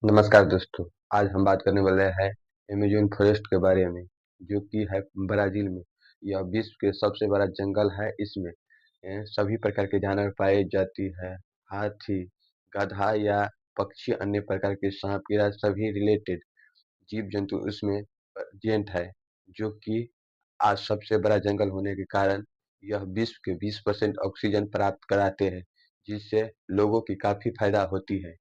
नमस्कार दोस्तों। आज हम बात करने वाले हैं अमेज़न फॉरेस्ट के बारे में, जो कि है ब्राज़ील में। यह विश्व के सबसे बड़ा जंगल है। इसमें सभी प्रकार के जानवर पाए जाती है। हाथी, गधा या पक्षी, अन्य प्रकार के साँप, कीड़ा सभी रिलेटेड जीव-जंतु उसमें प्रेज़ेंट है, जो कि आज सबसे बड़ा जंगल होने के कारण यह विश्व के 20% ऑक्सीजन प्राप्त कराते हैं, जिससे लोगों की काफ़ी फायदा होती है।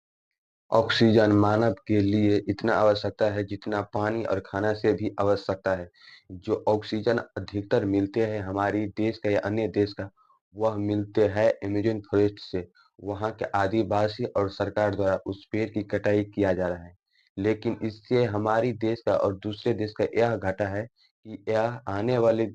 ऑक्सीजन मानव के लिए इतना आवश्यकता है जितना पानी और खाना से भी आवश्यकता है। जो ऑक्सीजन अधिकतर मिलते हैं हमारी देश का या अन्य देश का, वह मिलते हैं अमेज़न फॉरेस्ट से। वहाँ के आदिवासी और सरकार द्वारा उस पेड़ की कटाई किया जा रहा है। लेकिन इससे हमारी देश का और दूसरे देश का यह घाटा है कि यह आने वाले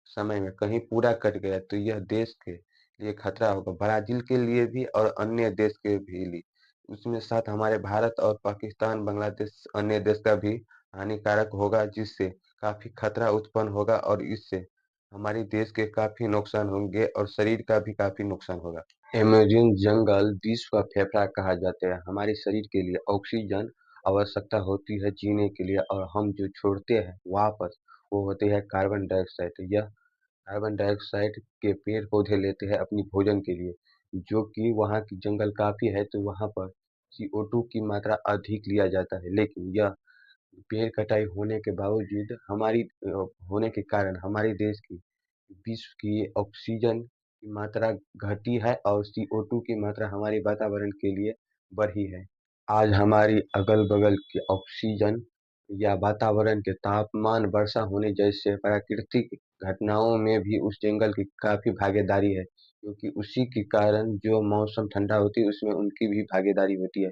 समय में कहीं पूरा कट गया तो यह देश के लिए खतरा होगा, ब्राज़ील के लिए भी और अन्य देश के भी लिए। उसमें साथ हमारे भारत और पाकिस्तान, बांग्लादेश, अन्य देश का भी हानिकारक होगा, जिससे काफ़ी खतरा उत्पन्न होगा और इससे हमारे देश के काफ़ी नुकसान होंगे और शरीर का भी काफ़ी नुकसान होगा। अमेज़न जंगल विश्व का फेफड़ा कहा जाता है। हमारे शरीर के लिए ऑक्सीजन आवश्यकता होती है जीने के लिए, और हम जो छोड़ते हैं वापस, वो होते हैं कार्बन डाइऑक्साइड। यह कार्बन डाइऑक्साइड के पेड़-पौधे लेते हैं अपनी भोजन के लिए, जो कि वहाँ की जंगल काफ़ी है तो वहाँ पर CO2 की मात्रा अधिक लिया जाता है। लेकिन यह पेड़ कटाई होने के बावजूद होने के कारण हमारे देश की विश्व की ऑक्सीजन की मात्रा घटी है और CO2 की मात्रा हमारे वातावरण के लिए बढ़ी है। आज हमारी अगल-बगल के ऑक्सीजन या वातावरण के तापमान, वर्षा होने जैसे प्राकृतिक घटनाओं में भी उस जंगल की काफ़ी भागीदारी है, क्योंकि उसी के कारण जो मौसम ठंडा होती है उसमें उनकी भी भागीदारी होती है,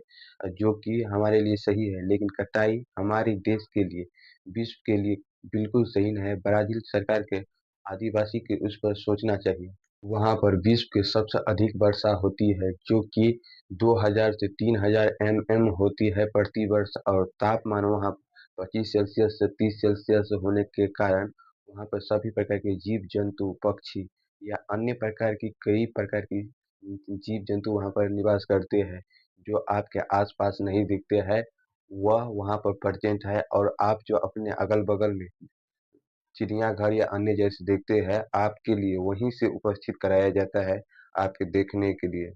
जो कि हमारे लिए सही है। लेकिन कटाई हमारे देश के लिए, विश्व के लिए बिल्कुल सही नहीं है। ब्राज़ील सरकार के आदिवासी के उस पर सोचना चाहिए। वहाँ पर विश्व की सबसे अधिक वर्षा होती है, जो कि 2000 से 3000 mm होती है प्रति वर्ष, और तापमान वहाँ 25 सेल्सियस से 30 सेल्सियस होने के कारण वहाँ पर सभी प्रकार के जीव-जंतु, पक्षी या अन्य प्रकार की कई प्रकार की जीव-जंतु वहाँ पर निवास करते हैं, जो आपके आस-पास नहीं दिखते हैं, वह वहाँ पर प्रेज़ेंट है। और आप जो अपने अगल-बगल में चिड़ियाघर या अन्य जैसे देखते हैं, आपके लिए वहीं से उपस्थित कराया जाता है, आपके देखने के लिए।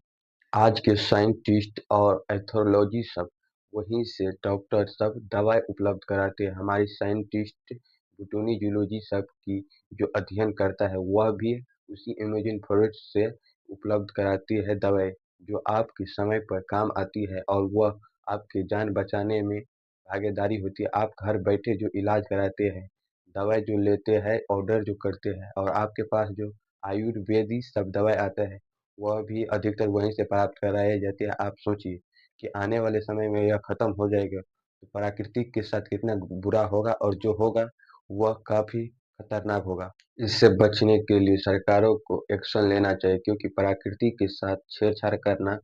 आज के साइंटिस्ट और एथोलॉजी सब वहीं से, डॉक्टर सब दवाई उपलब्ध कराते हैं। हमारी साइंटिस्ट बोटनी जूलॉजी सब की जो अध्ययन करता है, वह भी उसी अमेज़न फॉरेस्ट से उपलब्ध कराती है दवाई, जो आपके समय पर काम आती है और वह आपकी जान बचाने में भागीदारी होती है। आप घर बैठे जो इलाज कराते हैं, दवाई जो लेते हैं, ऑर्डर जो करते हैं, और आपके पास जो आयुर्वेदिक सब दवाई आता है, वह भी अधिकतर वहीं से प्राप्त कराई जाती है। आप सोचिए कि आने वाले समय में यह खत्म हो जाएगा तो प्राकृतिक के साथ कितना बुरा होगा, और जो होगा वह काफ़ी खतरनाक होगा। इससे बचने के लिए सरकारों को एक्शन लेना चाहिए, क्योंकि प्रकृति के साथ छेड़छाड़ करना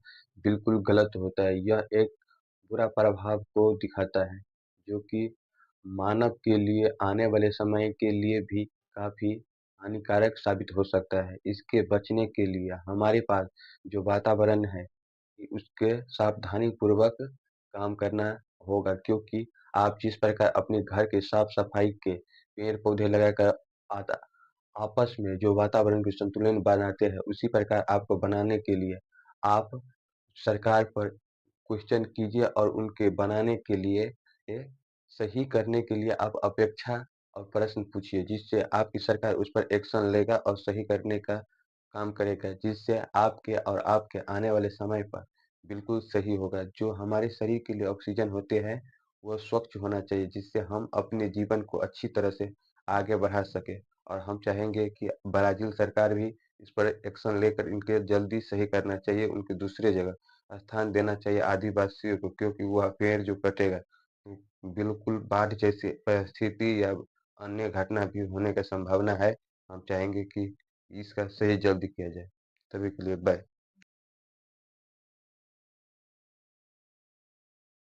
बिल्कुल गलत होता है। यह एक बुरा प्रभाव को दिखाता है, जो कि मानव के लिए आने वाले समय के लिए भी काफ़ी हानिकारक साबित हो सकता है। इसके बचने के लिए हमारे पास जो वातावरण है, कि उसके सावधानीपूर्वक काम करना होगा, क्योंकि आप जिस प्रकार अपने घर के साफ-सफाई के पेड़-पौधे लगाकर आता आपस में जो वातावरण के संतुलन बनाते हैं, उसी प्रकार आपको बनाने के लिए आप सरकार पर क्वेश्चन कीजिए, और उनके बनाने के लिए ए, सही करने के लिए आप अपेक्षा और प्रश्न पूछिए, जिससे आपकी सरकार उस पर एक्शन लेगा और सही करने का काम करेगा, जिससे आपके और आपके आने वाले समय पर बिल्कुल सही होगा। जो हमारे शरीर के लिए ऑक्सीजन होते हैं, वो स्वच्छ होना चाहिए, जिससे हम अपने जीवन को अच्छी तरह से आगे बढ़ा सकें। और हम चाहेंगे कि ब्राज़ील सरकार भी इस पर एक्शन लेकर इनके जल्दी सही करना चाहिए, उनके दूसरे जगह स्थान देना चाहिए आदिवासियों को, क्योंकि वह पेड़ जो कटेगा, बिल्कुल बाढ़ जैसी परिस्थिति या अन्य घटना भी होने का संभावना है। हम चाहेंगे कि इसका सही जल्दी किया जाए। तभी के लिए बाय।